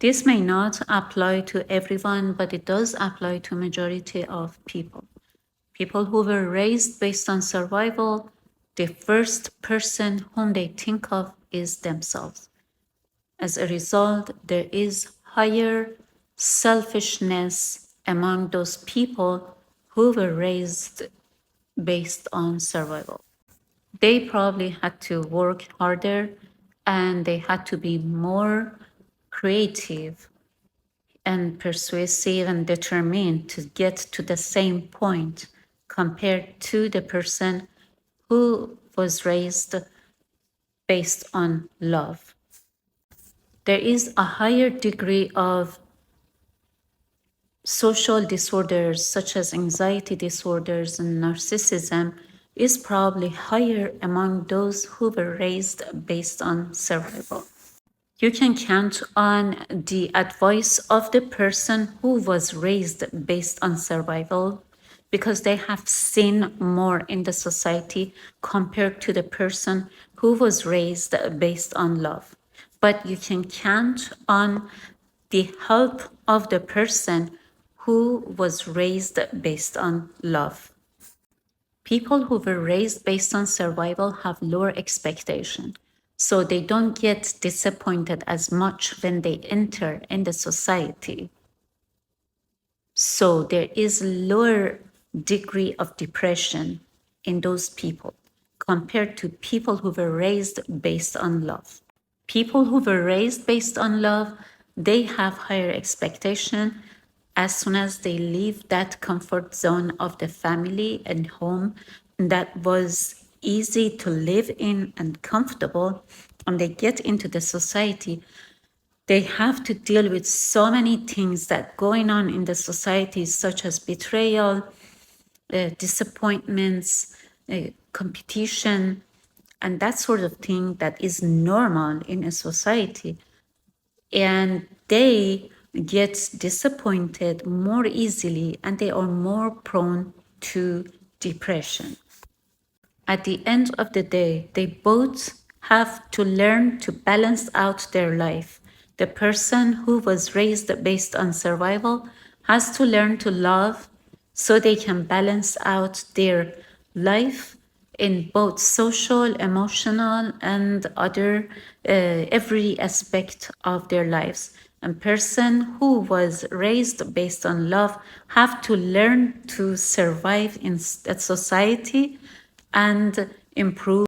This may not apply to everyone, but it does apply to majority of people. People who were raised based on survival, the first person whom they think of is themselves. As a result, there is higher selfishness among those people who were raised based on survival. They probably had to work harder and they had to be more creative and persuasive and determined to get to the same point compared to the person who was raised based on love. There is a higher degree of social disorders such as anxiety disorders and narcissism is probably higher among those who were raised based on survival. You can count on the advice of the person who was raised based on survival because they have seen more in the society compared to the person who was raised based on love. But you can count on the help of the person who was raised based on love. People who were raised based on survival have lower expectation. So they don't get disappointed as much when they enter in the society. So there is lower degree of depression in those people compared to people who were raised based on love. People who were raised based on love, they have higher expectation as soon as they leave that comfort zone of the family and home that was easy to live in and comfortable, and they get into the society, they have to deal with so many things that going on in the society, such as betrayal, disappointments, competition, and that sort of thing that is normal in a society. And they get disappointed more easily and they are more prone to depression. At the end of the day, they both have to learn to balance out their life. The person who was raised based on survival has to learn to love so they can balance out their life in both social, emotional, and other every aspect of their lives. A person who was raised based on love have to learn to survive in that society and improve